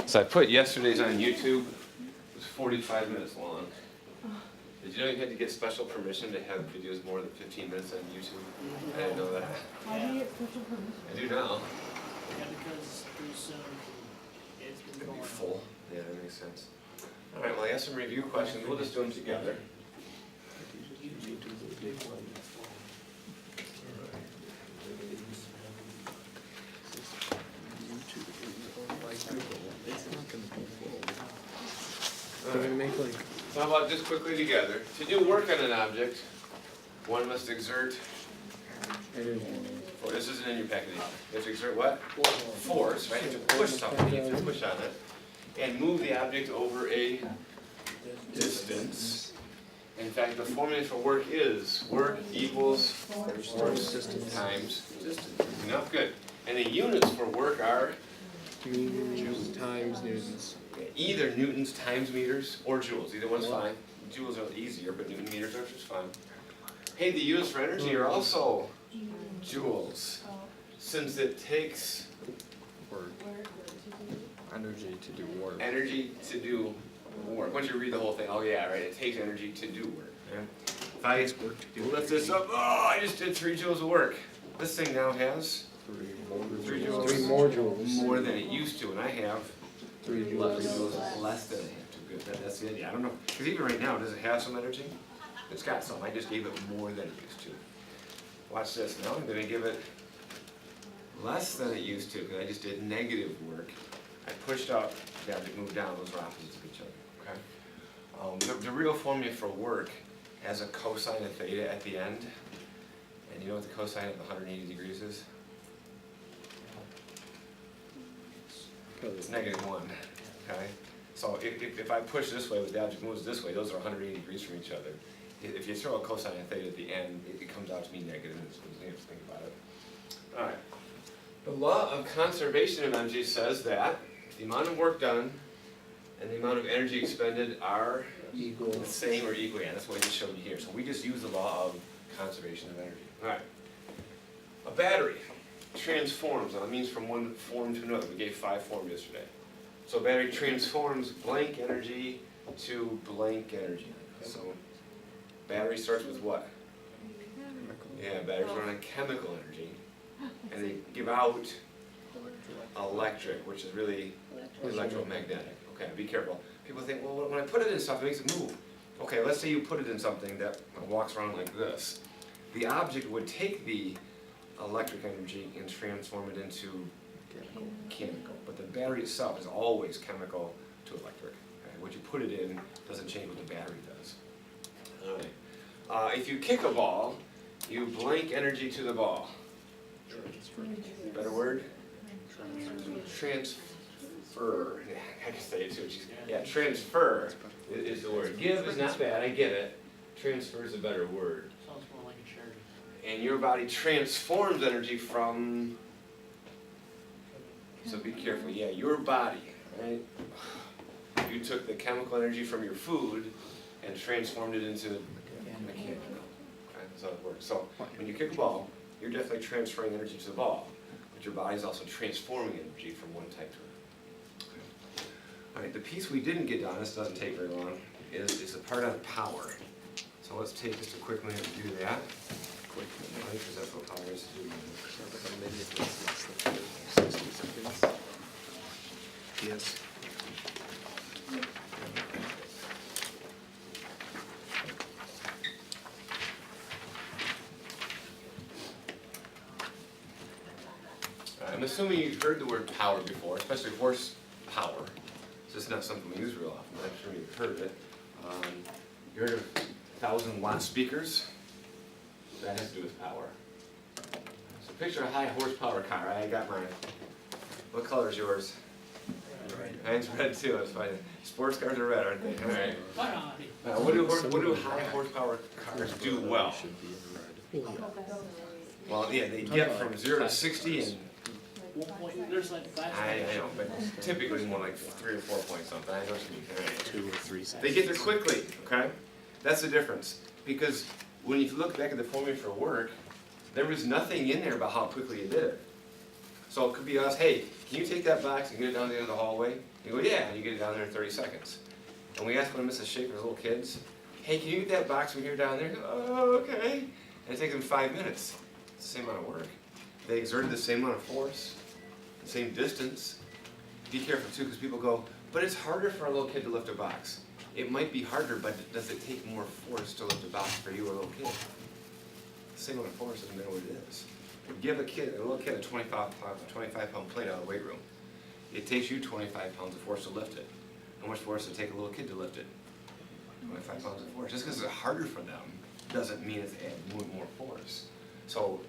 So I put yesterday's on YouTube. It was 45 minutes long. Did you know you had to get special permission to have videos more than 15 minutes on YouTube? I didn't know that. How do you get special permission? I do now. Yeah, because there's, it's been Could going be on. full. Yeah, that makes sense. All right, well, I have some review questions. We'll just do them together. YouTube is a big one. All right. So how about just quickly together? To do work on an object, one must exert, or this isn't in your packet either. You have to exert what? Force, right? You have to push something, you have to push on it, and move the object over a distance. In fact, the formula for work is work equals force times distance. Enough? Good. And the units for work are Meters times newtons. either newtons times meters or joules. Either one's fine. Joules are easier, but newton meters are just fine. Hey, the units for energy are also joules, since it takes Work. Energy to do work. energy to do work. Once you read the whole thing, oh yeah, right, it takes energy to do work. Yeah? If I lift this up, oh, I just did 3 joules of work. This thing now has 3 joules. 3 more joules. More than it used to, and I have 3 3 joules. joules less than I have to. Good, that's the idea. I don't know, because even right now, does it have some energy? It's got some. I just gave it more than it used to. Watch this. Now I'm going to give it less than it used to, because I just did negative work. I pushed up, the object moved down. Those are opposites of each other. Okay. The real formula for work has a cosine of theta at the end. And you know what the cosine of 180 degrees is? It's -1. Okay. So if I push this way, the object moves this way, those are 180 degrees from each other. If you throw a cosine of theta at the end, it comes out to be negative. You have to think about it. All right. The law of conservation of energy says that the amount of work done and the amount of energy expended are Equal. the same or equal. Yeah, that's what I just showed you here. So we just use the law of conservation of energy. All right. A battery transforms. Now that means from one form to another. We gave 5 forms yesterday. So a battery transforms blank energy to blank energy. So battery starts with what? Yeah, batteries run on chemical energy, and they give out electric, which is really electromagnetic. Okay, be careful. People think, well, when I put it in stuff, it makes it move. Okay, let's say you put it in something that walks around like this. The object would take the electric energy and transform it into chemical. But the battery itself is always chemical to electric. Okay? What you put it in doesn't change what the battery does. All right. If you kick a ball, you blank energy to the ball. Better word? Transfer. I can say it too. Yeah, transfer is the word. Give is not bad, I get it. Transfer is a better word. Sounds more like a charity. And your body transforms energy from, so be careful, yeah, your body, right? You took the chemical energy from your food and transformed it into mechanical. Okay, that's how it works. So when you kick a ball, you're definitely transferring energy to the ball, but your body is also transforming energy from one type to another. Okay. All right, the piece we didn't get done, this doesn't take very long, is the part on power. So let's take just a quick minute to do that. Because that's what power is to do. Yes. I'm assuming you've heard the word power before, especially horsepower. It's just not something we use real often, but I'm sure you've heard of it. You heard of 1,000-watt speakers? That has to do with power. So picture a high horsepower car. I got mine. What color is yours? Red. Mine's red too. That's fine. Sports cars are red, aren't they? All right. Why not? Now, what do high horsepower cars do well? Well, yeah, they get from 0 to 60 in, There's like 5. I know, but typically more like 3 or 4 point something. I know what you mean. All right. 2 or 3 seconds. They get there quickly, okay? That's the difference. Because when you look back at the formula for work, there was nothing in there about how quickly you did it. So it could be us, hey, can you take that box and get it down the end of the hallway? You go, yeah, and you get it down there in 30 seconds. And we ask one of Mrs. Schaefer's little kids, hey, can you get that box from here down there? Oh, okay. And it takes them 5 minutes. It's the same amount of work. They exerted the same amount of force, the same distance. Be careful too, because people go, but it's harder for a little kid to lift a box. It might be harder, but does it take more force to lift a box for you or a little kid? The same amount of force doesn't matter what it is. Give a little kid a 25-pound plate out of the weight room. It takes you 25 pounds of force to lift it. How much force does it take a little kid to lift it? 25 pounds of force. Just because it's harder for them doesn't mean it's adding more force. So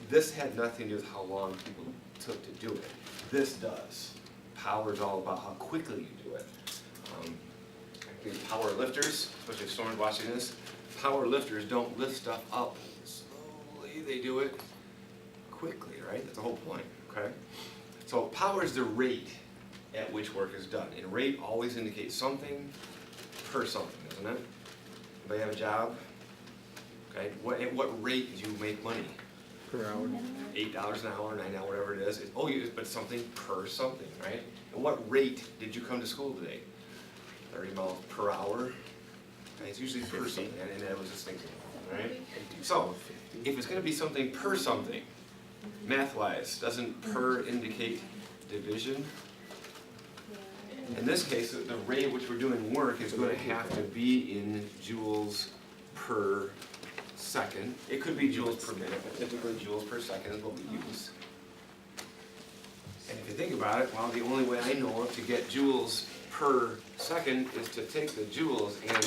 this had nothing to do with how long people took to do it. This does. Power is all about how quickly you do it. Power lifters, especially if someone's watching this, power lifters don't lift stuff up slowly. They do it quickly, right? That's the whole point, okay? So power is the rate at which work is done. And rate always indicates something per something, doesn't it? Anybody have a job? Okay, at what rate do you make money? Per hour. $8 an hour, $9, whatever it is. But something per something, right? And what rate did you come to school today? 30 miles per hour? Okay, it's usually per something, and I was just thinking, right? So, if it's gonna be something per something, math-wise, doesn't per indicate division? In this case, the rate at which we're doing work is going to have to be in joules per second. It could be joules per minute, but typically joules per second is what we use. And if you think about it, well, the only way I know to get joules per second is to take the joules and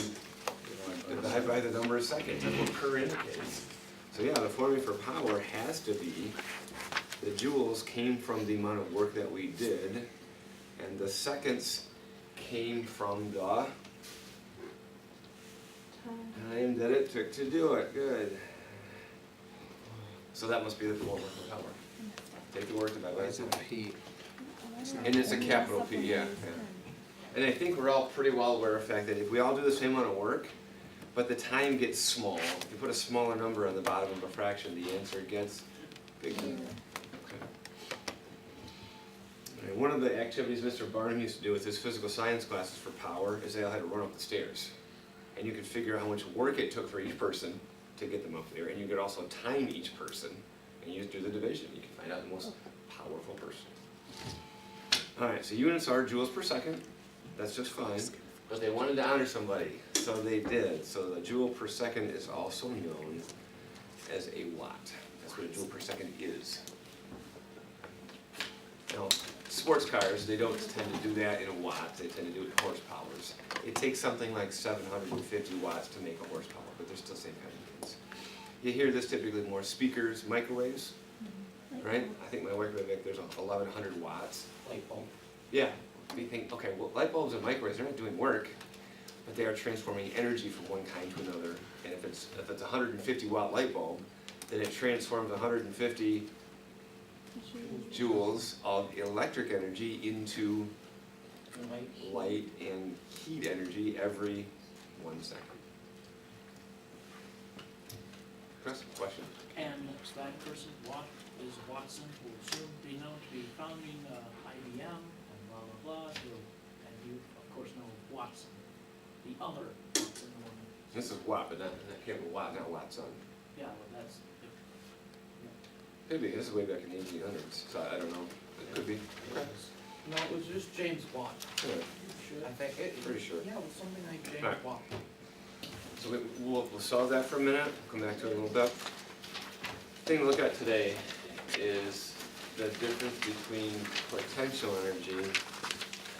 divide by the number of seconds. That's what per indicates. So yeah, the formula for power has to be the joules came from the amount of work that we did, and the seconds came from the time that it took to do it. Good. So that must be the formula for power. Take the work divided by the It's a time. P. And it's a capital P, yeah. And I think we're all pretty well aware of the fact that if we all do the same amount of work, but the time gets small, if you put a smaller number on the bottom of a fraction, the answer gets bigger. Okay. And one of the activities Mr. Barnum used to do with his physical science classes for power is they all had to run up the stairs. And you could figure out how much work it took for each person to get them up there, and you could also time each person, and you just do the division. You can find out the most powerful person. All right, so units are joules per second. That's just fine. But they wanted to honor somebody, so they did. So the joule per second is also known as a watt. That's what a joule per second is. Now, sports cars, they don't tend to do that in watts. They tend to do it in horsepowers. It takes something like 750 watts to make a horsepower, but they're still the same kind of units. You hear this typically more speakers, microwaves, right? I think my microwave, there's 1100 watts. Light bulb. Yeah, we think, okay, well, light bulbs and microwaves, they're not doing work, but they are transforming energy from one kind to another. And if it's a 150 watt light bulb, then it transforms 150 joules of electric energy into light and heat energy every 1 second. Chris, question? And that person, Watson, will soon be known to be founding IBM and blah, blah, blah. And you, of course, know Watson, the other Watson one. This is Watt, but not Watt, not Watson. Yeah, well, that's, Could be, this is way back in the 1800s, so I don't know. It could be. Okay. No, it was just James Watt. Yeah, I think it. Pretty sure. Yeah, it was something like James Alright. Watt. So we'll solve that for a minute, come back to it in a little bit. The thing to look at today is the difference between potential energy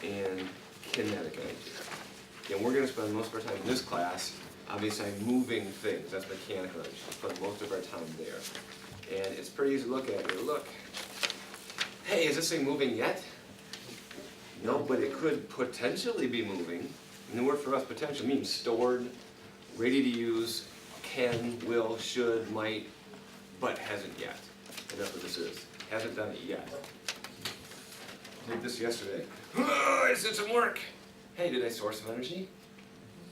and kinetic energy. And we're going to spend most of our time in this class, obviously, moving things. That's mechanical energy. We'll spend most of our time there. And it's pretty easy to look at. You look, hey, is this thing moving yet? No, but it could potentially be moving. And the word for us, potential, means stored, ready to use, can, will, should, might, but hasn't yet. And that's what this is. Hasn't done it yet. I did this yesterday. I did some work. Hey, did I store some energy?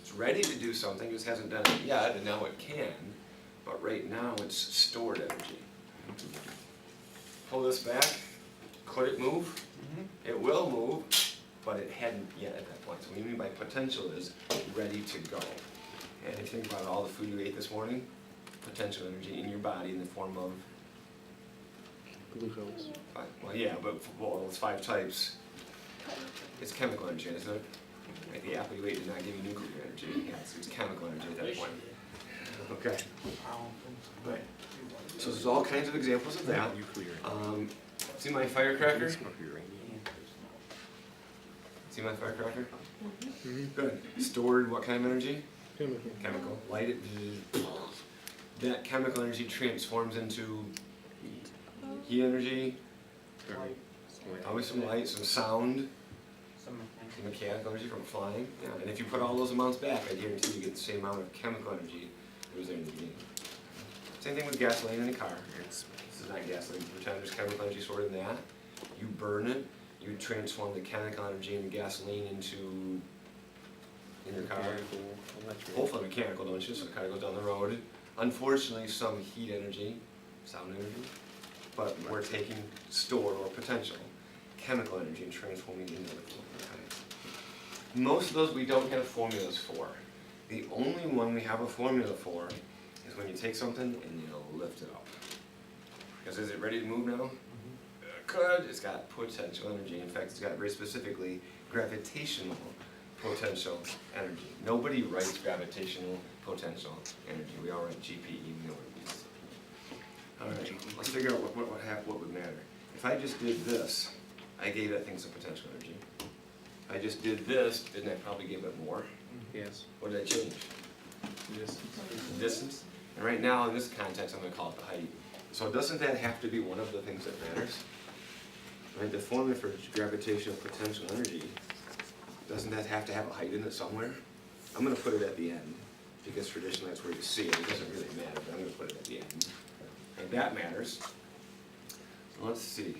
It's ready to do something, just hasn't done it yet, and now it can. But right now it's stored energy. Pull this back. Could it move? It will move, but it hadn't yet at that point. So what we mean by potential is ready to go. And if you think about all the food you ate this morning, potential energy in your body in the form of, Glucose. well, yeah, but well, it's 5 types. It's chemical energy, isn't it? Like the apple you ate did not give you nuclear energy. Yeah, it's chemical energy at that Wish point. it Okay. did. Right. So there's all kinds of examples of that. See my firecracker? See my firecracker? Good. Stored what kind of energy? Chemical. Chemical. Light it. That chemical energy transforms into heat energy, always some light, some sound, some mechanical energy from flying. Yeah. And if you put all those amounts back, I guarantee you get the same amount of chemical energy that was there in the beginning. Same thing with gasoline in a car. This is not gasoline. Pretend there's chemical energy stored in that. You burn it. You transform the chemical energy in gasoline into in your car. Hopefully mechanical, don't you? So the car goes down the road. Unfortunately, some heat energy, sound energy, but we're taking stored or potential chemical energy and transforming it into liquid. Okay. Most of those we don't have formulas for. The only one we have a formula for is when you take something and you lift it up. Because is it ready to move now? Good. It's got potential energy. In fact, it's got very specifically gravitational potential energy. Nobody writes gravitational potential energy. We all write GPE. We know what it means. All right. Let's figure out what would matter. If I just did this, I gave that thing some potential energy. If I just did this, didn't I probably give it more? Yes. What did I change? Distance. Distance. And right now, in this context, I'm going to call it the height. So doesn't that have to be one of the things that matters? Right, the formula for gravitational potential energy, doesn't that have to have a height in it somewhere? I'm going to put it at the end, because traditionally that's where you see it. It doesn't really matter, but I'm going to put it at the end. And that matters. So let's see.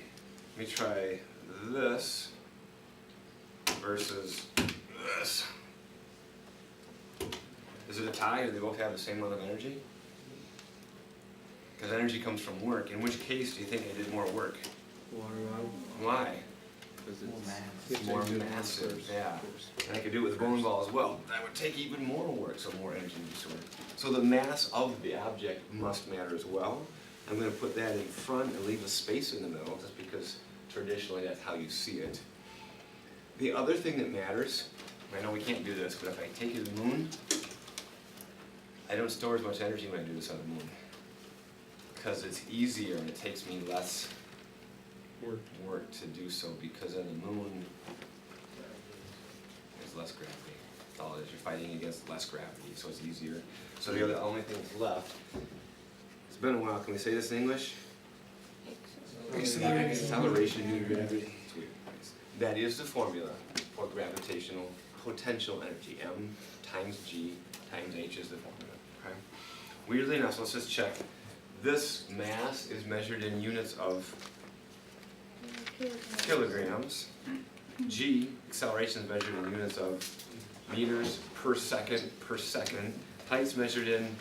Let me try this versus this. Is it a tie? Do they both have the same amount of energy? Because energy comes from work. In which case do you think I did more work? Water bottle. Why? Because It's more massive, yeah. And I could do it with a bowling ball as well. That would take even more work, so more energy would be stored. So the mass of the object must matter as well. I'm going to put that in front and leave a space in the middle, just because traditionally that's how you see it. The other thing that matters, I know we can't do this, but if I take you to the moon, I don't store as much energy when I do this on the moon. Because it's easier and it takes me less work to do so, because on the moon there's less gravity. That's all it is. You're fighting against less gravity, so it's easier. So the only thing that's left, it's been a while, can we say this in English? Acceleration due to gravity. It's weird. That is the formula for gravitational potential energy. M times G times H is the formula. Okay? Weirdly enough, so let's just check. This mass is measured in units of kilograms. G, acceleration, is measured in units of meters per second per second. Height's measured in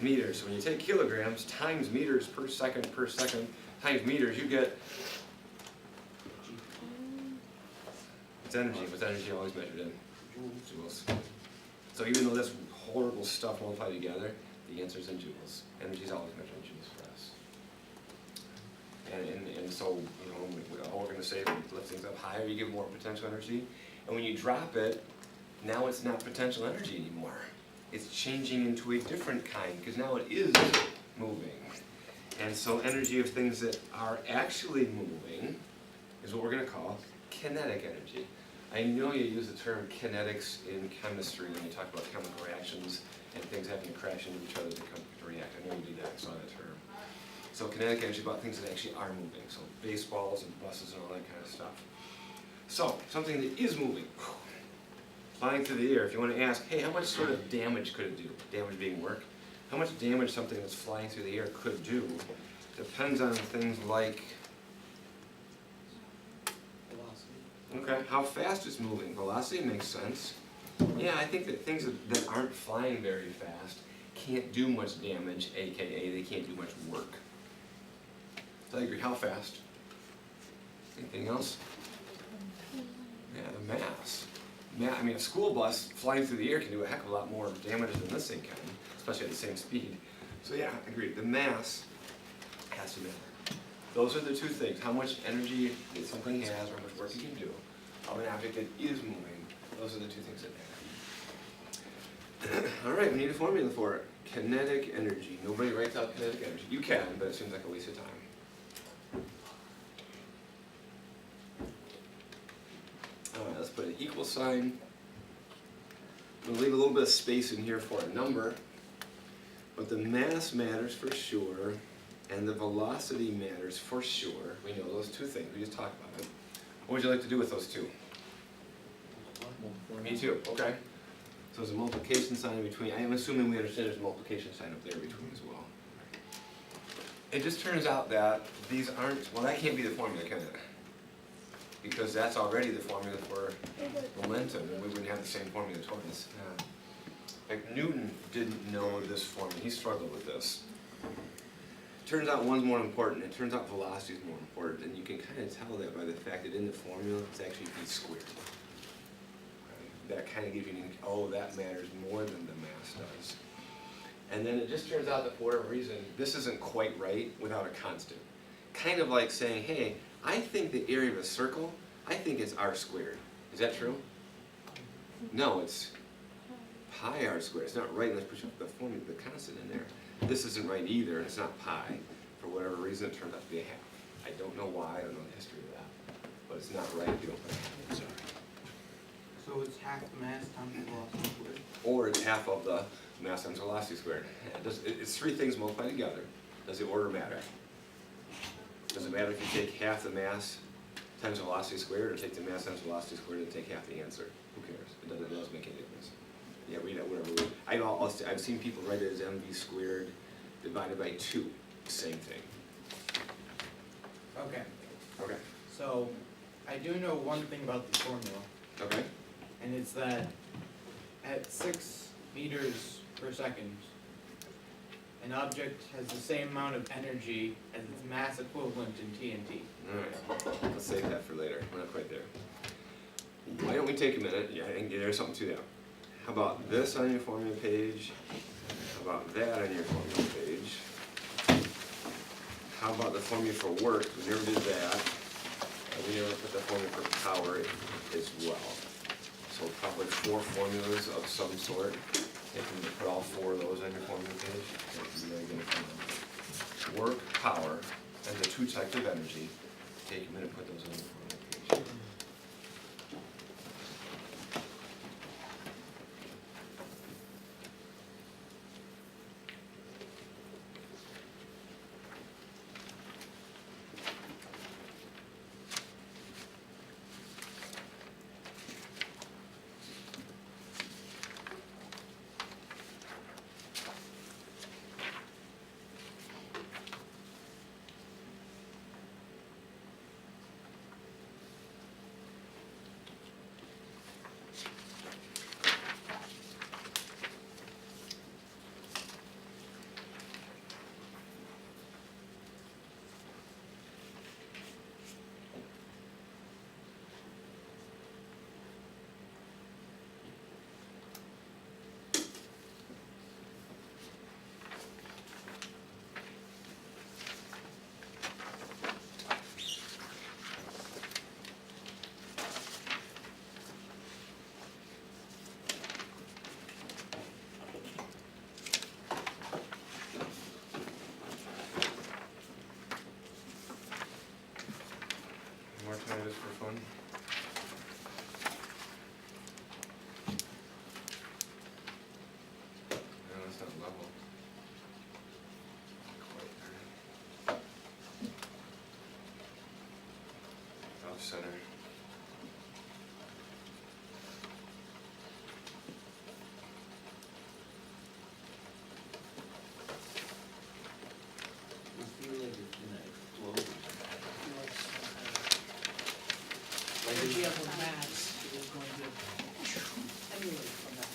meters. So when you take kilograms times meters per second times meters, you get it's energy. What's energy always measured in? Joules. So even though that's horrible stuff multiplied together, the answer's in joules. Energy is always measured in joules for us. And so, you know, all we're going to say, when you lift things up higher, you get more potential energy. And when you drop it, now it's not potential energy anymore. It's changing into a different kind, because now it is moving. And so energy of things that are actually moving is what we're going to call kinetic energy. I know you use the term kinetics in chemistry when you talk about chemical reactions and things having to crash into each other to come to react. I know you did that, I saw that term. So kinetic energy is about things that actually are moving, so baseballs and buses and all that kind of stuff. So, something that is moving, flying through the air, if you want to ask, hey, how much sort of damage could it do? Damage being work. How much damage something that's flying through the air could do depends on things like, okay, how fast it's moving. Velocity makes sense. Yeah, I think that things that aren't flying very fast can't do much damage, aka they can't do much work. So I agree. How fast? Anything else? Yeah, the mass. I mean, a school bus flying through the air can do a heck of a lot more damage than this thing can, especially at the same speed. So yeah, I agree. The mass has to matter. Those are the two things. How much energy that something has, or how much work you can do, of an object that is moving. Those are the two things that matter. All right, we need a formula for it. Kinetic energy. Nobody writes out kinetic energy. You can, but it seems like a waste of time. Alright, let's put an equal sign. We'll leave a little bit of space in here for a number. But the mass matters for sure, and the velocity matters for sure. We know those two things. We just talked about it. What would you like to do with those two? Me too. Okay. So there's a multiplication sign in between. I am assuming we understand there's a multiplication sign up there between as well. It just turns out that these aren't, well, that can't be the formula, can it? Because that's already the formula for momentum, and we wouldn't have the same formula twice. Like Newton didn't know this formula. He struggled with this. Turns out one's more important. It turns out velocity is more important, and you can kind of tell that by the fact that in the formula it's actually v squared. That kind of gives you an oh, that matters more than the mass does. And then it just turns out that for whatever reason, this isn't quite right without a constant. Kind of like saying, hey, I think the area of a circle, I think it's r squared. Is that true? No, it's pi r squared. It's not right unless you put the formula, the constant in there. This isn't right either, and it's not pi. For whatever reason, it turns out to be a half. I don't know why, I don't know the history of that. But it's not right if you don't put a half. Sorry. So it's half the mass times the velocity squared? Or it's half of the mass times velocity squared. It's three things multiplied together. Does the order matter? Does it matter if you take half the mass times velocity squared, or take the mass times velocity squared and take half the answer? Who cares? It doesn't make any difference. Yeah, read that whatever. I've seen people write it as mv squared divided by 2. Same thing. Okay, Okay. so I do know one thing about the formula, Okay. and it's that at 6 meters per second, an object has the same amount of energy as its mass equivalent in TNT. Alright. Let's save that for later. We're not quite there. Why don't we take a minute? Yeah, and there's something to that. How about this on your formula page? How about that on your formula page? How about the formula for work? We never did that. And we never put the formula for power as well. So probably 4 formulas of some sort. If you put all 4 of those on your formula page, that can be really good. Work, power, and the 2 types of energy. Take a minute to put those on your formula page. More time just for fun. No, it's not level. Quite there. Off center. We feel like it's gonna explode. Energy of the mass is going to emulate from that.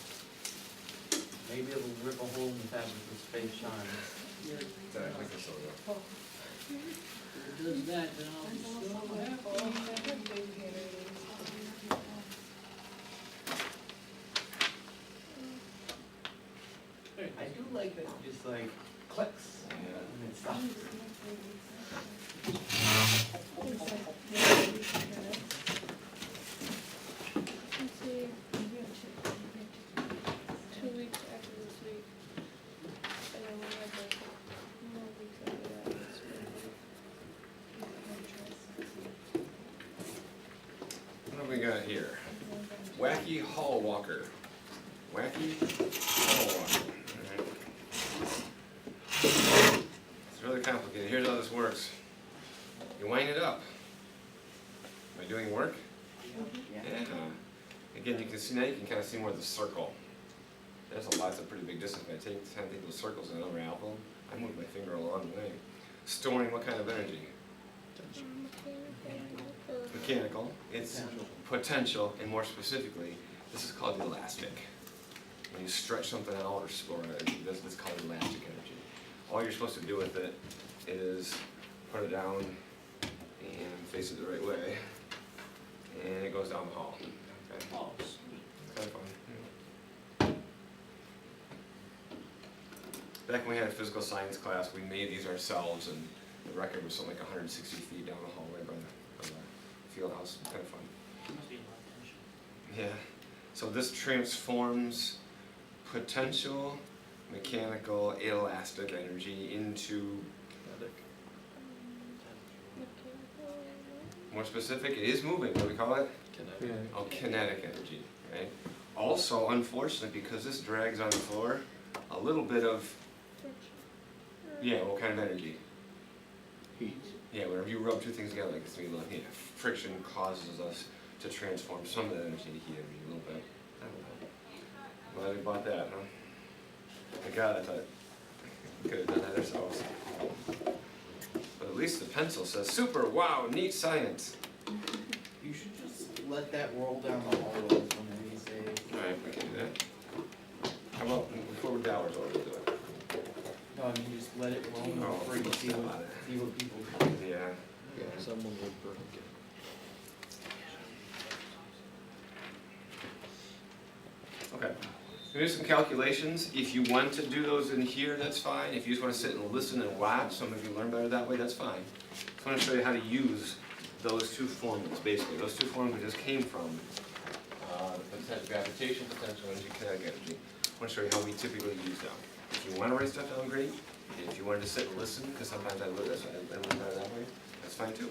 Maybe it'll rip a hole in the fabric of space-time. You're- That I think it's so, yeah. If it does that, then I'll be so happy. There it I is. do like that it just like clicks and it stops. Let's see, 2 weeks after this week. And then we have like more weeks after that. It's What have we got here? Wacky Hall Walker. Wacky Hall Walker. Alright. It's really complicated. Here's how this works. You wind it up. Am I doing work? Yeah. Again, you can see now, you can kind of see more of the circle. There's a lot, it's a pretty big distance. If I take time to take those circles and unravel them, I move my finger a long way. Storing what kind of energy? Mechanical. It's potential, and more specifically, this is called elastic. When you stretch something out or store energy, this is called elastic energy. All you're supposed to do with it is put it down and face it the right way, and it goes down the hall. Okay. Oh, sweet. Kind of fun. Yeah. Back when we had a physical science class, we made these ourselves, and the record was something like 160 feet down the hallway by the field house. Kind of fun. Must be a lot of tension. Yeah. So this transforms potential, mechanical, elastic energy into, more specific, it is moving. What do we call it? Yeah. Oh, kinetic energy, right? Also, unfortunately, because this drags on the floor, a little bit of, yeah, what kind of energy? Heat. Yeah, whenever you rub two things together like this, yeah, friction causes us to transform some of that energy into heat energy a little bit. I don't know. Glad we bought that, huh? My God, I thought we could have done that ourselves. But at least the pencil says, super, wow, neat science. You should just let that roll down the hallway whenever you say. Alright, we can do that. How about before the hours over, we'll do it? No, I mean just let it roll Oh, before you let's see think what, about it. see what people do. Yeah. Yeah, someone would break it. Okay. We'll do some calculations. If you want to do those in here, that's fine. If you just want to sit and listen and watch, some of you learn better that way, that's fine. I want to show you how to use those two formulas, basically. Those two formulas just came from gravitation, potential energy, kinetic energy. I want to show you how we typically use them. If you want to write stuff down, great. If you wanted to sit and listen, because sometimes I learn better that way, that's fine too.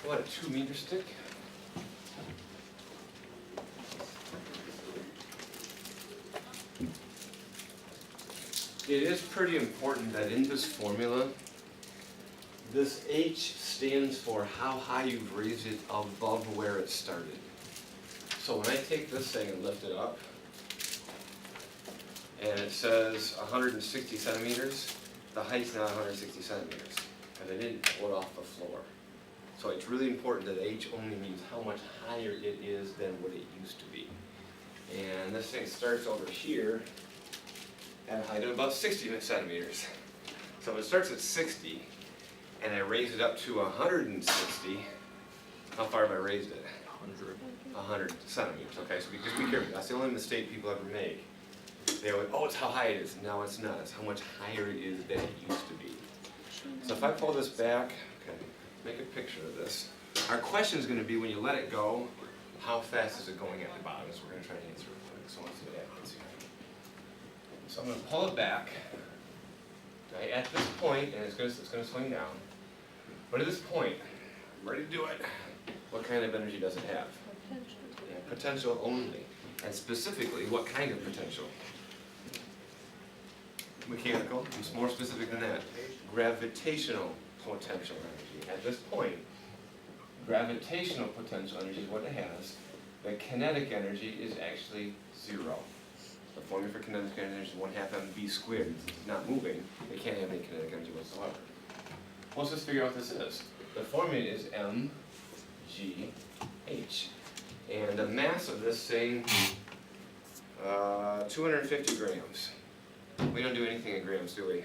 What, a 2-meter stick? It is pretty important that in this formula, this H stands for how high you've raised it above where it started. So when I take this thing and lift it up, and it says 160 centimeters, the height's not 160 centimeters, and I didn't pull it off the floor. So it's really important that H only means how much higher it is than what it used to be. And this thing starts over here at a height of about 60 centimeters. So if it starts at 60, and I raise it up to 160, how far have I raised it? 100. 100 centimeters, okay? So because be careful, that's the only mistake people ever make. They always, oh, it's how high it is. No, it's not. It's how much higher it is than it used to be. So if I pull this back, okay, make a picture of this. Our question is going to be, when you let it go, how fast is it going at the bottom? So we're going to try to answer it quick. So let's see what happens here. So I'm going to pull it back. Okay, at this point, and it's going to swing down. But at this point, I'm ready to do it. What kind of energy does it have? Potential. Yeah, potential only. And specifically, what kind of potential? Mechanical, it's more specific than that. Gravitational potential energy. At this point, gravitational potential energy is what it has. The kinetic energy is actually 0. The formula for kinetic energy is 1/2 mv squared. It's not moving, it can't have any kinetic energy whatsoever. Let's just figure out what this is. The formula is mgh. And the mass of this thing, 250 grams. We don't do anything in grams, do we?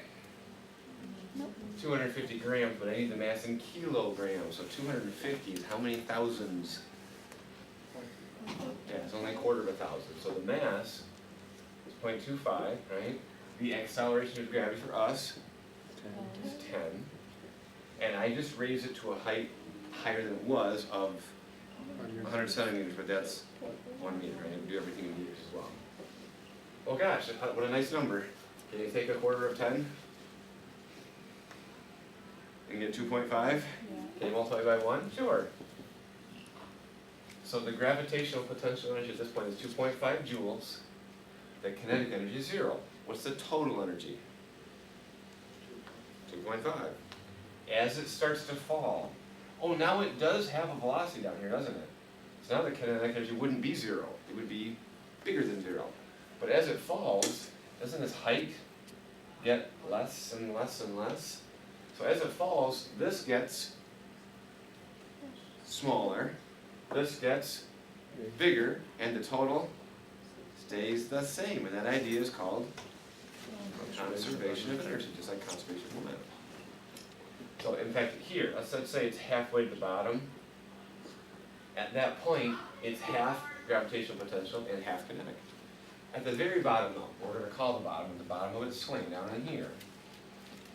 Nope. 250 grams, but I need the mass in kilograms, so 250 is how many thousands? Yeah, it's only a quarter of a thousand, so the mass is 0.25, right? The acceleration of gravity for us is 10, and I just raised it to a height higher than it was of 100 centimeters, but that's 1 meter, right? We do everything in meters as well. Oh gosh, what a nice number. Can you take a quarter of 10? And get 2.5? Yeah. Can you multiply by 1? Sure. So the gravitational potential energy at this point is 2.5 joules. The kinetic energy is 0. What's the total energy? 2.5. As it starts to fall, oh, now it does have a velocity down here, doesn't it? So now the kinetic energy wouldn't be 0. It would be bigger than 0. But as it falls, doesn't its height get less and less and less? So as it falls, this gets smaller, this gets bigger, and the total stays the same. And that idea is called conservation of energy, just like conservation of momentum. So in fact, here, let's say it's halfway to the bottom. At that point, it's half gravitational potential and half kinetic. At the very bottom, though, we're going to call the bottom of its swing down in here.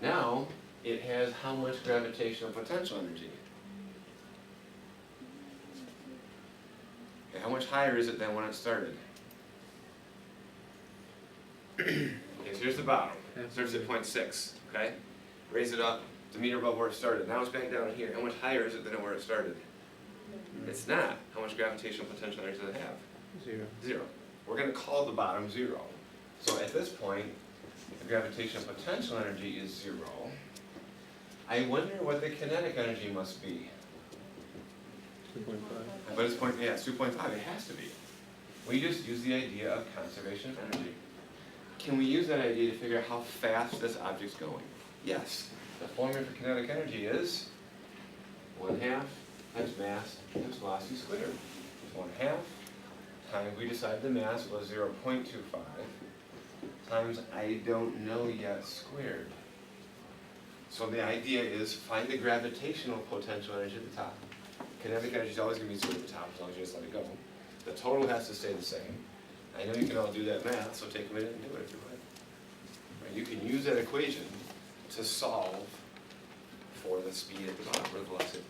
Now, it has how much gravitational potential energy? Okay, how much higher is it than when it started? Okay, so here's the bottom. It starts at 0.6, okay? Raise it up, it's a meter above where it started. Now it's back down here. How much higher is it than where it started? It's not. How much gravitational potential energy does it have? 0. 0. We're going to call the bottom 0. So at this point, the gravitational potential energy is 0. I wonder what the kinetic energy must be. 2.5. But it's it's 2.5. It has to be. We just use the idea of conservation of energy. Can we use that idea to figure out how fast this object's going? Yes. The formula for kinetic energy is 1/2 times mass times velocity squared. It's 1/2 times, we decided the mass was 0.25 times I don't know yet squared. So the idea is find the gravitational potential energy at the top. Kinetic energy is always going to be 0 at the top as long as you just let it go. The total has to stay the same. I know you can all do that math, so take a minute and do it if you like. Right, you can use that equation to solve for the speed at the bottom or the velocity at the bottom.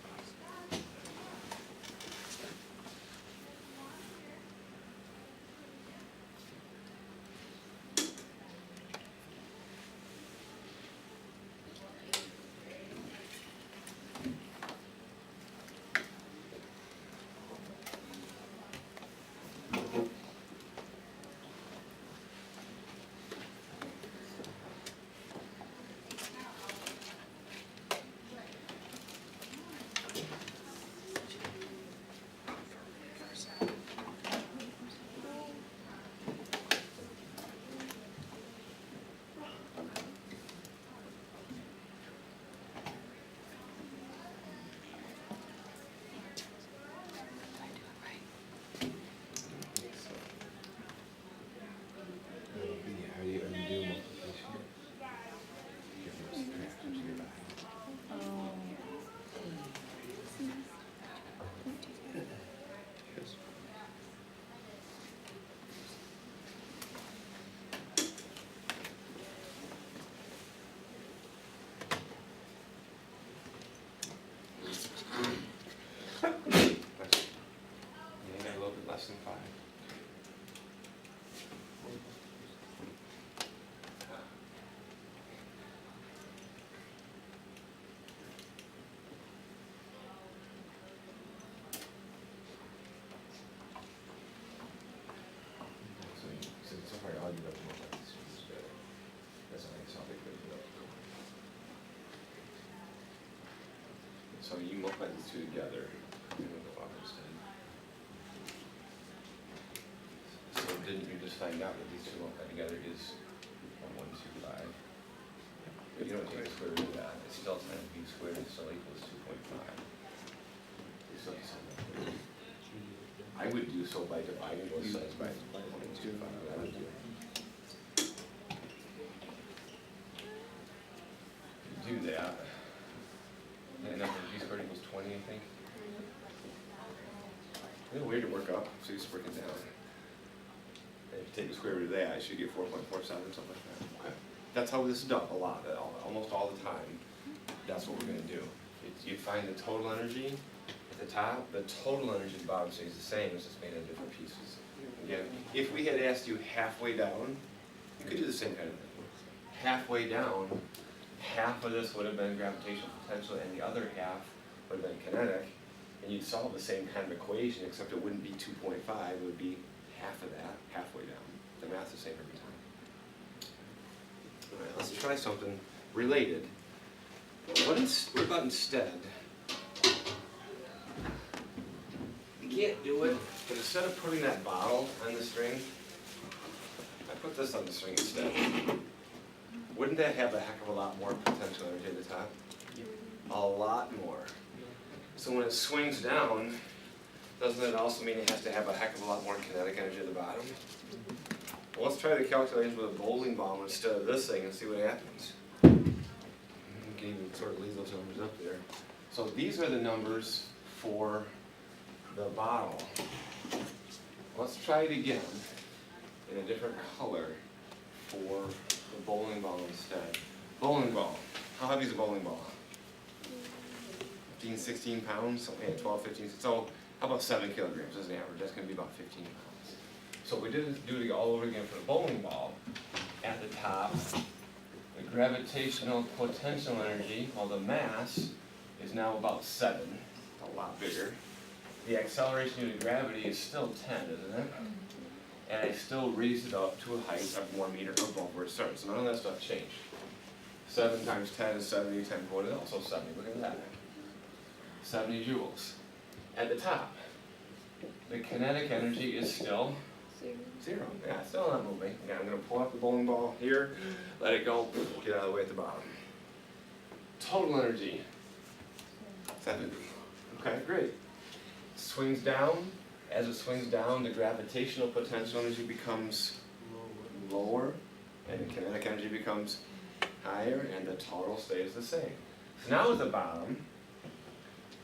How do you undo multiplication? Yes. Yeah, got a little bit less than 5. So far, all you got to look like this is better. That's not how they put it up. So you multiply these two together, and it'll go up instead. So didn't you just find out that these two multiplied together is 125? But you don't take the square root of that, it's still times b squared, it still equals 2.5. So I would do so by dividing both sides by 0.25, but I would do it. Do that. a little weird to work up, so you just work it down. And if you take the square root of that, you should get 4.47, something like that. Okay. That's how this is done, a lot, almost all the time. That's what we're gonna do. You find the total energy at the top, the total energy at the bottom stays the same, it's just made of different pieces. Again, if we had asked you halfway down, you could do the same kind of thing. Halfway down, half of this would have been gravitational potential and the other half would have been kinetic, and you'd solve the same kind of equation, except it wouldn't be 2.5, it would be half of that, halfway down. The math's the same every time. All right, let's try something related. What about instead? You can't do it, but instead of putting that bottle on the string, I put this on the string instead. Wouldn't that have a heck of a lot more potential energy at the top? A lot more. So when it swings down, doesn't it also mean it has to have a heck of a lot more kinetic energy at the bottom? Well, let's try the calculations with a bowling ball instead of this thing and see what happens. You can even sort of leave those numbers up there. So these are the numbers for the bottle. Let's try it again in a different color for the bowling ball instead. Bowling ball. How heavy is a bowling ball? 15, 16 pounds? Okay, 12, 15. So how about 7 kilograms as an average? That's going to be about 15 pounds. So we did do it all over again for the bowling ball. At the top, the gravitational potential energy, well, the mass is now about 7, a lot bigger. The acceleration due to gravity is still 10, isn't it? And I still raised it up to a height of 1 meter above where it starts. So none of that stuff changed. 7 times 10 is 70, 10 is also 70. Look at that. 70 joules. At the top, the kinetic energy is still 0. Yeah, it's still not moving. Yeah, I'm going to pull up the bowling ball here, let it go, get out of the way at the bottom. Total energy, 7. Okay, great. Swings down. As it swings down, the gravitational potential energy becomes lower, and the kinetic energy becomes higher, and the total stays the same. So now at the bottom,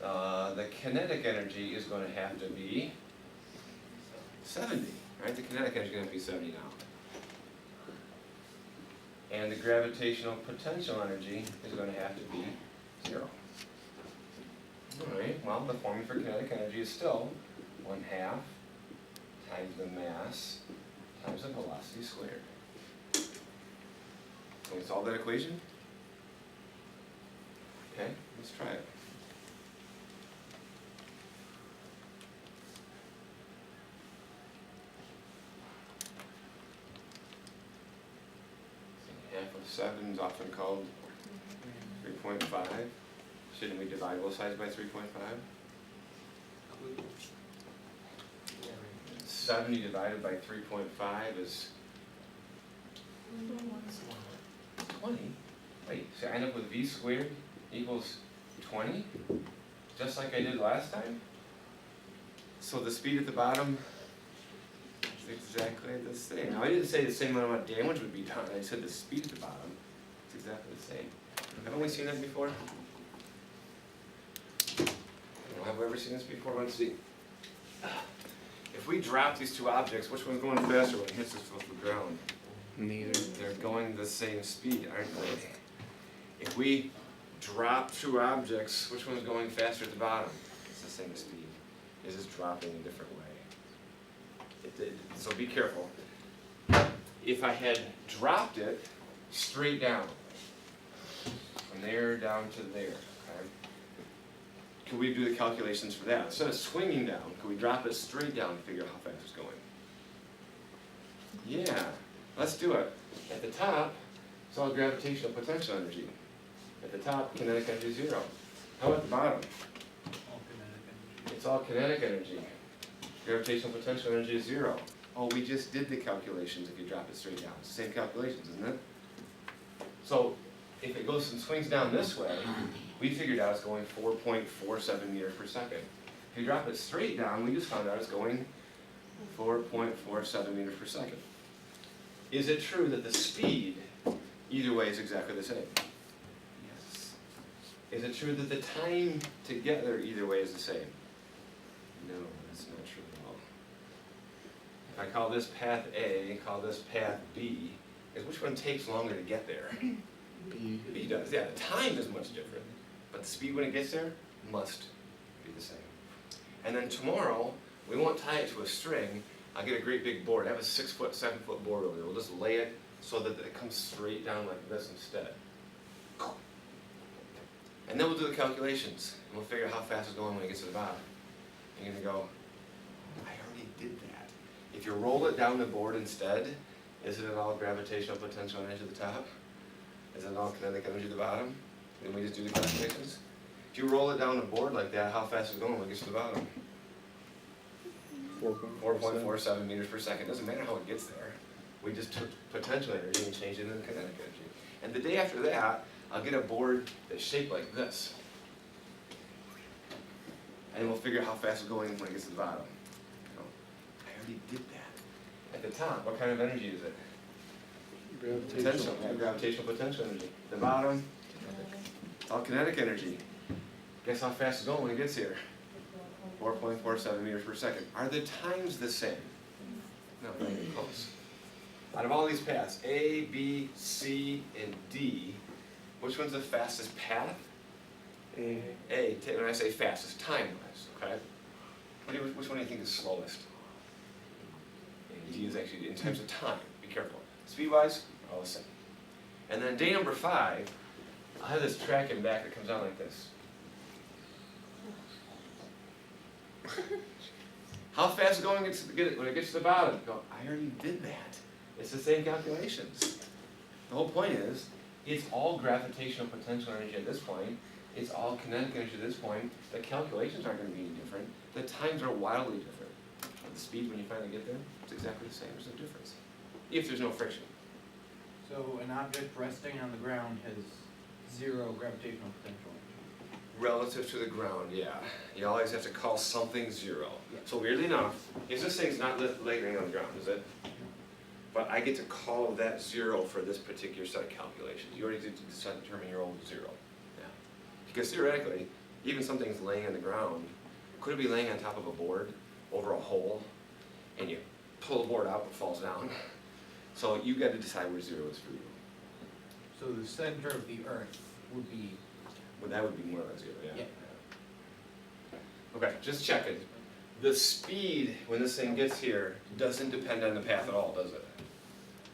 the kinetic energy is going to have to be 70, right? The kinetic energy is going to be 70 now. And the gravitational potential energy is going to have to be 0. All right, well, the formula for kinetic energy is still 1/2 times the mass times the velocity squared. Can we solve that equation? Okay, let's try it. Half of 7 is often called 3.5. Shouldn't we divide both sides by 3.5? 70 divided by 3.5 is 20. Wait, so I end up with v squared equals 20? Just like I did last time? So the speed at the bottom is exactly the same. Now I didn't say the same amount of damage would be done, I said the speed at the bottom is exactly the same. Haven't we seen that before? Have we ever seen this before? Let's see. If we drop these two objects, which one's going faster when it hits us off the ground? Neither. They're going the same speed, aren't they? If we drop two objects, which one's going faster at the bottom? It's the same speed. It's just dropping a different way. So be careful. If I had dropped it straight down, from there down to there, okay? Could we do the calculations for that? Instead of swinging down, could we drop it straight down and figure out how fast it's going? Yeah, let's do it. At the top, it's all gravitational potential energy. At the top, kinetic energy is 0. How about the bottom? All kinetic energy. It's all kinetic energy. Gravitational potential energy is 0. Oh, we just did the calculations if you drop it straight down. It's the same calculations, isn't it? So, if it goes and swings down this way, we figured out it's going 4.47 meters per second. If you drop it straight down, we just found out it's going 4.47 meters per second. Is it true that the speed, either way, is exactly the same? Yes. Is it true that the time to get there either way is the same? No, That's not true at all. If I call this path A, call this path B, is which one takes longer to get there? B. B does, yeah, the time is much different, but the speed when it gets there must be the same. And then tomorrow, we won't tie it to a string. I'll get a great big board. I have a 6 foot, 7 foot board over there. We'll just lay it so that it comes straight down like this instead. And then we'll do the calculations, and we'll figure out how fast it's going when it gets to the bottom. You're gonna go, I already did that. If you roll it down the board instead, isn't it all gravitational potential energy at the top? Isn't it all kinetic energy at the bottom? Then we just do the calculations. If you roll it down the board like that, how fast is it going when it gets to the bottom? 4.47 meters per second. Doesn't matter how it gets there. We just took potential energy and changed it into kinetic energy. And the day after that, I'll get a board that's shaped like this. And we'll figure out how fast it's going when it gets to the bottom. You know, I already did that. At the top, what kind of energy is it? Potential, gravitational potential energy. The bottom, it's all kinetic energy. Guess how fast it's going when it gets here? 4.47 meters per second. Are the times the same? No, not even close. Out of all these paths, A, B, C, and D, which one's the fastest path? A. A, when I say fastest, time-wise, okay? Which one do you think is slowest? D is actually in terms of time, be careful. Speed-wise, all the same. And then day number 5, I'll have this track in back that comes out like this. How fast is it going when it gets to the bottom? Go, I already did that. It's the same calculations. The whole point is, it's all gravitational potential energy at this point. It's all kinetic energy at this point. The calculations aren't going to be any different. The times are wildly different. But the speed when you finally get there, it's exactly the same. There's no difference. If there's no friction. So an object resting on the ground has 0 gravitational potential. Relative to the ground, yeah. You always have to call something 0. Yeah. So weirdly enough, if this thing's not laying on the ground, is it? But I get to call that 0 for this particular set of calculations. You already did determine your own 0. Yeah. Because theoretically, even something's laying on the ground, could it be laying on top of a board over a hole, and you pull the board out, it falls down. So you got to decide where 0 is for you. So the center of the Earth would be. Well, that would be more like 0, yeah. Yeah. Okay, just checking. The speed when this thing gets here doesn't depend on the path at all, does it?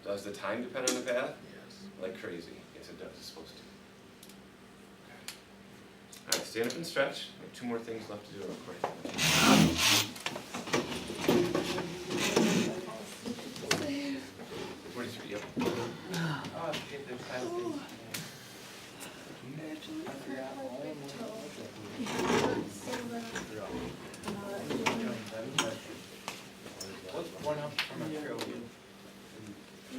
Does the time depend on the path? Yes. Like crazy. Yes, it does. It's supposed to. Okay. All right, stand up and stretch. We have 2 more things left to do real quick. 43, yep. Oh, shit, there's kind of things. Actually, I hurt my big toe. It hurts so bad. What's 1 up from a trillion? Is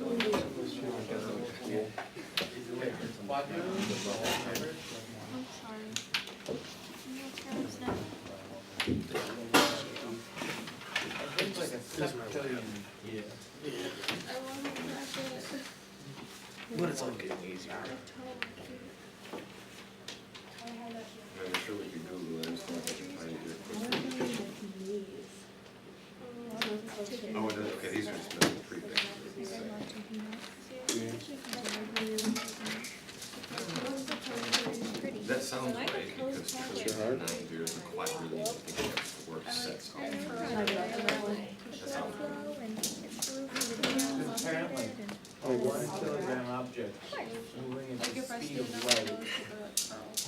it like a quadrant? I'm sorry. I'm not sure. I think it's like a septillion. Yeah. I want to crash it. But it's all getting easier. My toe, cute. I'm sure we could Google it and stuff. I can find it here. Oh, it does. Okay, these are just little prefixes. That sounds right, because Your heart? 9 zeros are quite really, I think they have 4 sets. That sounds right. Apparently, a 1 kilogram object moving at the speed of light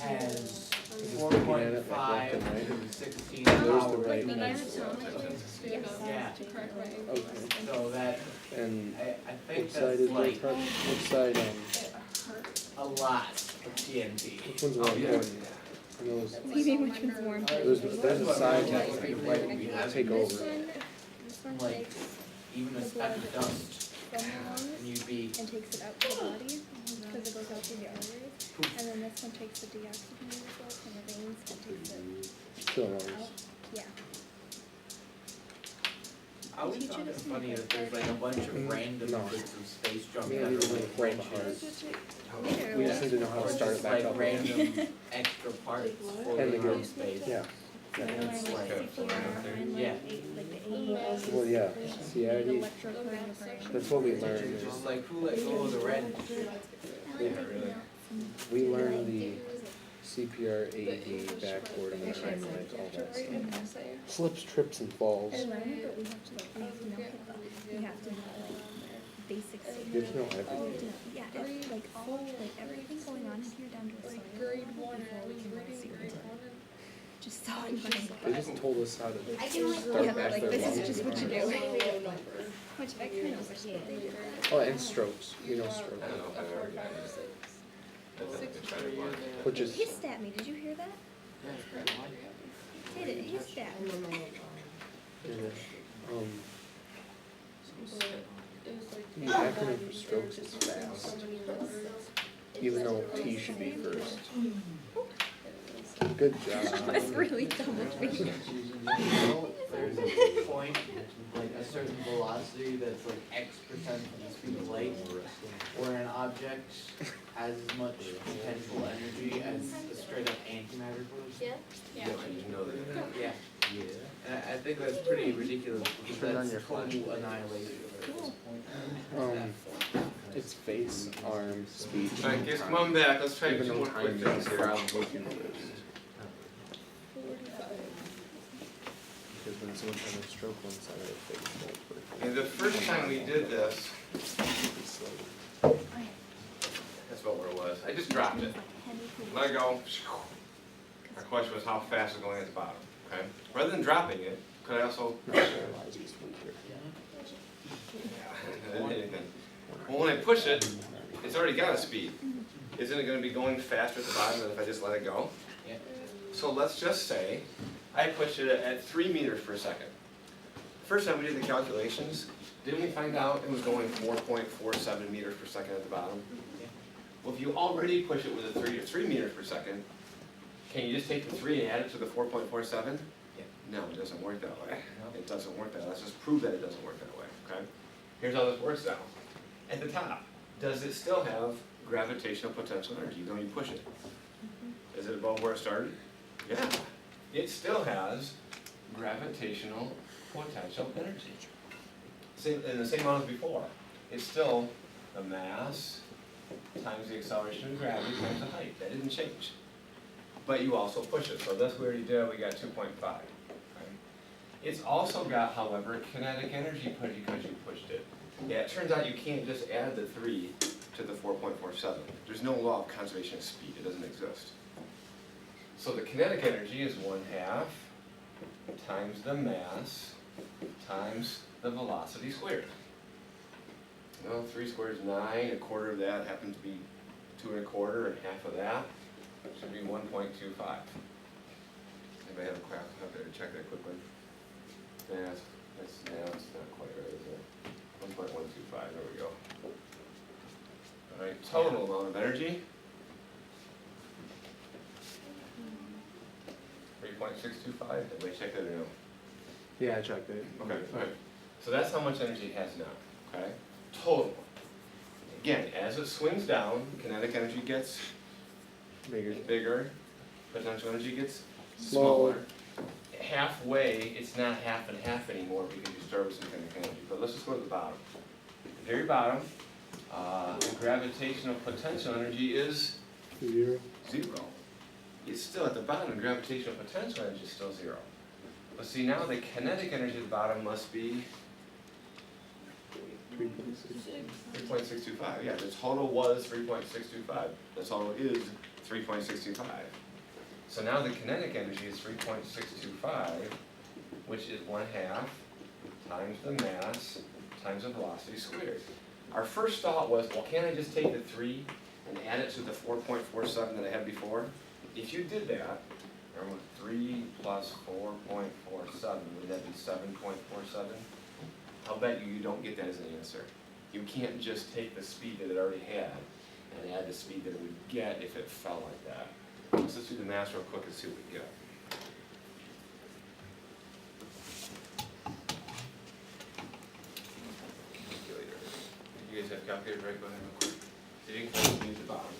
has Just looking at it like 4.5 left and right. to 16 There's the hours. right Then I one. had to Yeah. to correct my Okay. So that, And I think which side that's is the like touch? Which side, it hurt. a lot of TNT. which one's more Oh, yeah. important? I know there's, Maybe which one's more important? there's a side Like, that speed of light would be take over. This one Like, takes even a speck of dust, from the lungs and you'd be, and takes it out to the body, because it goes out through the arteries. And then this one takes the deoxygenated blood from the veins and takes it Still lungs. out. Yeah. I always found it funny that there's like a bunch of random No. bits of space junk We that don't are even know like the branches. We just need to know how Or to start it just back like up. random extra parts And the floating around good. space. Yeah, So I learned like CPR and Yeah. like the AES. Well, yeah, The CID, electrocardiogram. that's what we learned. Just like who let go of the red? I like taking notes and We learned the CPR, AED, backboard, and like all that stuff. Slips, trips, and falls. I learned it, but we have to like, we have to know HIPAA. We have to know like basic safety. You have to know We have to everything. know, yeah, like all, like everything going on in here down to a science grade level one, before I we was can really reading see grade what's one. just so annoying. They just told us how to Yeah, start but back like their this lungs. is just what you do. Low number. Which I kind of wish they did that. Oh, and strokes, we know stroke. I don't know if I've ever gotten it. That's a good try to watch. Which is, He stabbed me, did you hear that? He did, he stabbed me. the acronym for strokes is FAST, even though T should be first. Good job. That's really dumb of me. There's a point, like a certain velocity that's like X% of the speed of light, where an object has as much potential energy as a straight up antimatter does. Yeah. Yeah, you know that. Yeah. And I think that's pretty ridiculous because Turn on that's your total annihilation. It's face, arm, speech. Alright, kids, come on back, let's try Even two though more quick time things is here. probably the list. Because when someone's having a stroke, one side of their face won't work. And the first time we did this, that's about where it was. I just dropped it. Let it go. Our question was how fast is it going at the bottom, okay? Rather than dropping it, could I also, Paralyzed this week here. I didn't hit anything. Well, when I push it, it's already got a speed. Isn't it gonna be going faster at the bottom than if I just let it go? Yeah. So let's just say I pushed it at 3 meters per second. First time we did the calculations, didn't we find out it was going 4.47 meters per second at the bottom? Yeah. Well, if you already push it with a 3 meters per second, can you just take the 3 and add it to the 4.47? Yeah. No, it doesn't work that way. No. It doesn't work that way. Let's just prove that it doesn't work that way, okay? Here's how this works now. At the top, does it still have gravitational potential energy when you push it? Is it above where it started? Yeah. It still has gravitational potential energy. In the same amount as before. It's still the mass times the acceleration of gravity times the height. That didn't change. But you also push it. So this we already did, we got 2.5. Right? It's also got, however, kinetic energy because you pushed it. Yeah, it turns out you can't just add the 3 to the 4.47. There's no law of conservation of speed. It doesn't exist. So the kinetic energy is 1/2 times the mass times the velocity squared. Well, 3 squared is 9, a quarter of that happens to be 2 1/4, and half of that should be 1.25. Anybody have a crack out there to check that quickly? Yeah, that's not quite right, is it? 1.125, there we go. All right, total amount of energy. 3.625, everybody check that or no? Yeah, I checked it. Okay, alright. So that's how much energy it has now, okay? Total. Again, as it swings down, kinetic energy gets Bigger. bigger, potential energy gets Smaller. smaller. Halfway, it's not half and half anymore because you start with some kinetic energy. But let's just go to the bottom. The very bottom, the gravitational potential energy is 0. 0. It's still at the bottom, gravitational potential energy is still 0. But see, now the kinetic energy at the bottom must be 3.6. 3.625. Yeah, the total was 3.625. The total is 3.625. So now the kinetic energy is 3.625, which is 1/2 times the mass times the velocity squared. Our first thought was, well, can't I just take the 3 and add it to the 4.47 that I had before? If you did that, remember 3 plus 4.47, would that be 7.47? I'll bet you don't get that as an answer. You can't just take the speed that it already had and add the speed that it would get if it fell like that. Let's just do the math real quick and see what we get. Calculator. You guys have calculators, right? Go ahead real quick. So you can use the bottom.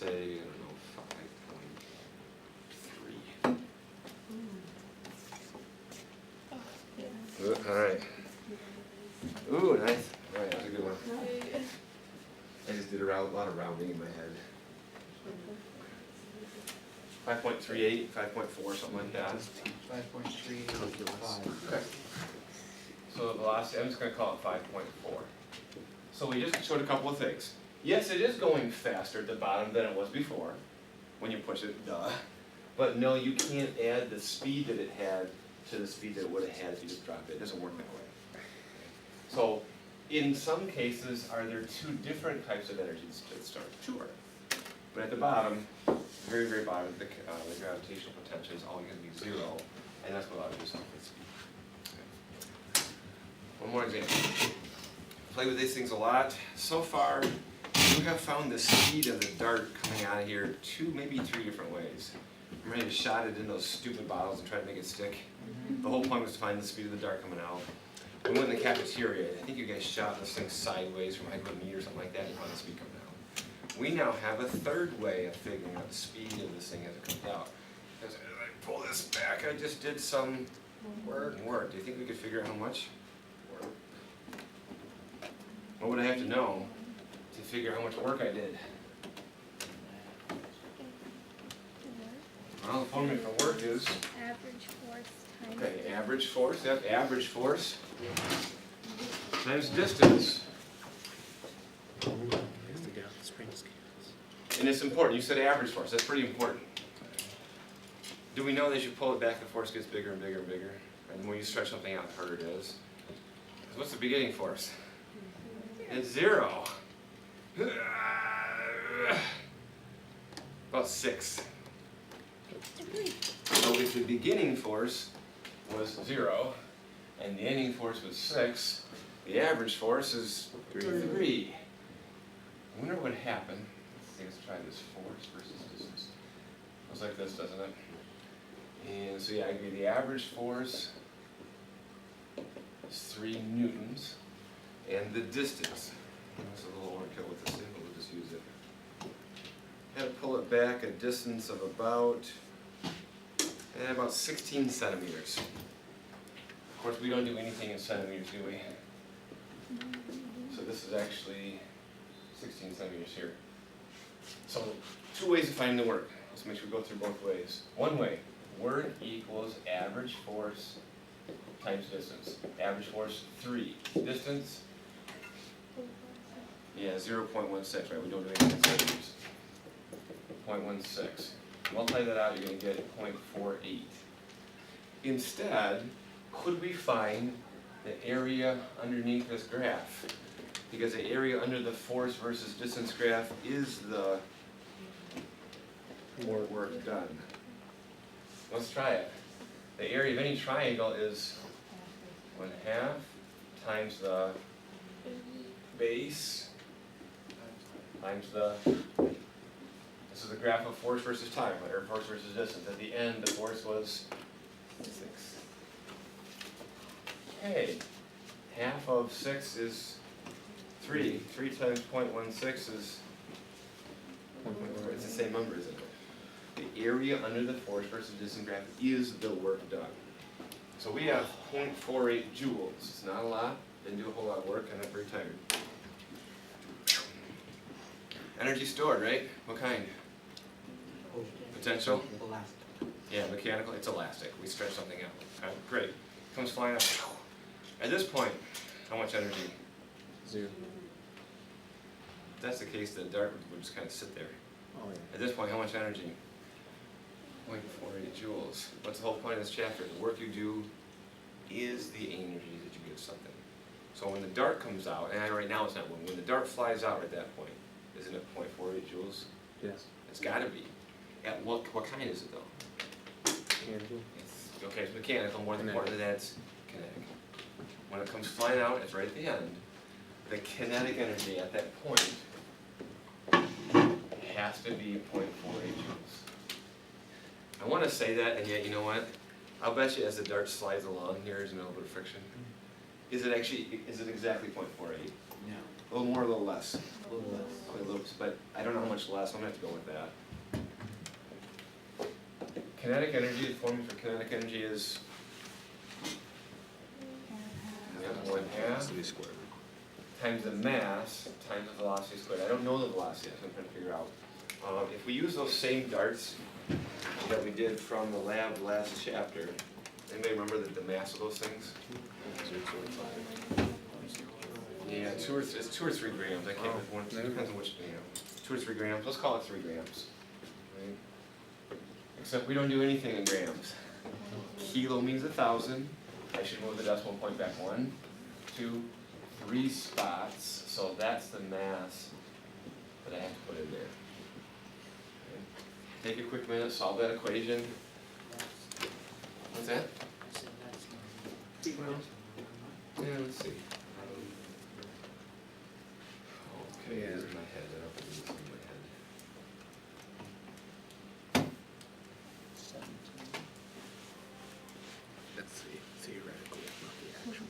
say, I don't know, 5.3. All right. Ooh, nice. All right, that's a good one. I just did a lot of rounding in my head. 5.38, 5.4, something like that. 5.3. Okay. So the velocity, I'm just going to call it 5.4. So we just showed a couple of things. Yes, it is going faster at the bottom than it was before, when you push it, duh. But no, you can't add the speed that it had to the speed that it would have had if you just dropped it. It doesn't work that way. So in some cases, are there two different types of energies at the start? Sure. But at the bottom, very, very bottom, the gravitational potential is always going to be 0, and that's what allows you to solve for speed. Okay. One more example. Play with these things a lot. So far, we have found the speed of the dart coming out of here 2, maybe 3 different ways. Remember, you shot it in those stupid bottles and tried to make it stick? The whole point was to find the speed of the dart coming out. We went in the cafeteria. I think you guys shot this thing sideways from like a meter or something like that, and you found the speed coming out. We now have a third way of figuring out the speed of this thing as it comes out. As I pull this back, I just did some work. Do you think we could figure out how much? What would I have to know to figure out how much work I did? Well, the formula for work is, Average force times. okay, average force, yep, average force times distance. And it's important, you said average force, that's pretty important. Do we know that as you pull it back, the force gets bigger and bigger and bigger? And the more you stretch something out, the harder it is. So what's the beginning force? It's 0. About 6. So if the beginning force was 0, and the ending force was 6, the average force is 3. I wonder what would happen. Let's try this force versus distance. Looks like this, doesn't it? And so yeah, I agree. The average force is 3 newtons, and the distance. It's a little overkill with this thing, but we'll just use it. Had to pull it back a distance of about 16 centimeters. Of course, we don't do anything in centimeters, do we? So this is actually 16 centimeters here. So 2 ways of finding the work. Let's make sure we go through both ways. One way, work equals average force times distance. Average force 3. Distance, yeah, 0.16, right? We don't do anything in centimeters. 0.16. Multiply that out, you're going to get 0.48. Instead, could we find the area underneath this graph? Because the area under the force versus distance graph is the more work done. Let's try it. The area of any triangle is 1/2 times the base times the, this is the graph of force versus time, or force versus distance. At the end, the force was 6. Okay, 1/2 of 6 is 3. 3 times 0.16 is 1.4. It's the same number, isn't it? The area under the force versus distance graph is the work done. So we have 0.48 joules. It's not a lot. Didn't do a whole lot of work, and I'm very tired. Energy stored, right? What kind? Potential? Elastic. Yeah, mechanical. It's elastic. We stretch something out. Okay, great. Comes flying up. At this point, how much energy? 0. If that's the case, the dart would just kind of sit there. Oh yeah. At this point, how much energy? 0.48 joules. What's the whole point of this chapter? The work you do is the energy that you get something. So when the dart comes out, and right now it's not one, when the dart flies out at that point, isn't it 0.48 joules? Yes. It's got to be. At what kind is it though? Mechanical. Okay, it's mechanical. More importantly, that's kinetic. When it comes flying out, it's right at the end. The kinetic energy at that point has to be 0.48 joules. I want to say that, and yet, you know what? I'll bet you as the dart slides along, there's a little bit of friction. Is it exactly 0.48? Yeah. A little more, a little less? A little less. Okay, but I don't know how much less, I'm gonna have to go with that. Kinetic energy, the formula for kinetic energy is M1/2 Velocity squared. times the mass times the velocity squared. I don't know the velocity, that's what I'm trying to figure out. If we use those same darts that we did from the lab last chapter, anybody remember the mass of those things? Yeah, it's 2 or 3 grams, I can't remember one, it depends on which, 2 or 3 grams, let's call it 3 grams. Right? Except we don't do anything in grams. Kilo means 1,000, I should move the decimal point back 1, 2, 3 spots, so that's the mass that I have to put in there. Okay. Take a quick minute, solve that equation. What's that? I said that's not. Yeah, let's see. Okay, Yeah. here's my head, I don't put this in my head. 17. That's the theoretical, not the actual.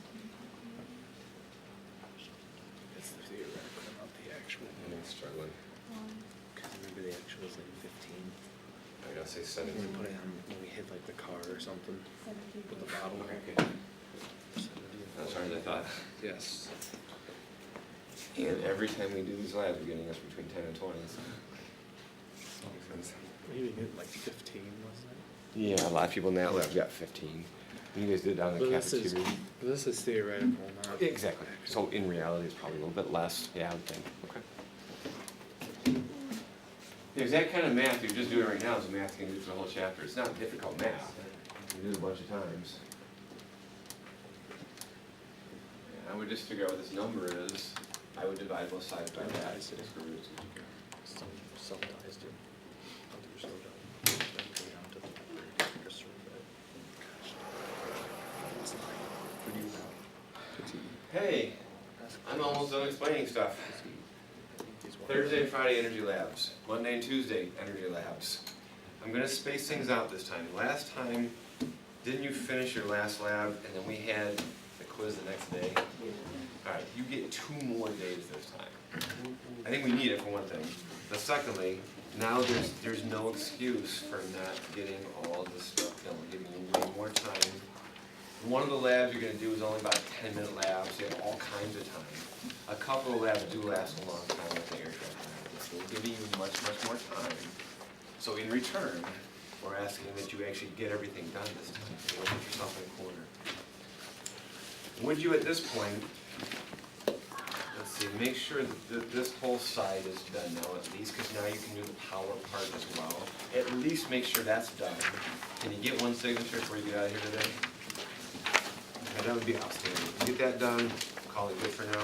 It's the theoretical, not the actual. I'm struggling. Cause remember the actual is like 15. I gotta say When 17. we put it on, when we hit like the car or something, with the bottle. Okay. That's hard as I thought. Yes. And every time we do these labs, we're getting us between 10 and 20. So. Makes sense. Maybe hit like 15, wasn't it? Yeah, a lot of people in that lab got 15. You guys did it down in the But cafeteria. this is theoretical, not. Exactly. So in reality, it's probably a little bit less. Yeah, I would think. Okay. The exact kind of math you're just doing right now is the math you can do for the whole chapter. It's not difficult math. You do it a bunch of times. Yeah, I would just figure out what this number is. I would divide both sides by that. Self-ties do. You're so dumb. Then go down to the Christopher bed. Gosh. It's like, what do you want? Hey, I'm almost done explaining stuff. Thursday and Friday energy labs. Monday and Tuesday energy labs. I'm gonna space things out this time. Last time, didn't you finish your last lab and then we had the quiz the next day? Alright, you get 2 more days this time. I think we need it for one thing. But secondly, now there's no excuse for not getting all this stuff done. We're giving you way more time. One of the labs you're gonna do is only about a 10-minute lab, so you have all kinds of time. A couple of labs do last a long time with the aircraft lab, so we're giving you much, much more time. So in return, we're asking that you actually get everything done this time, so you don't put yourself in a corner. Would you at this point, let's see, make sure that this whole side is done now at least, because now you can do the power part as well. At least make sure that's done. Can you get one signature before you get out of here today? Okay, that would be outstanding. Get that done, call it good for now.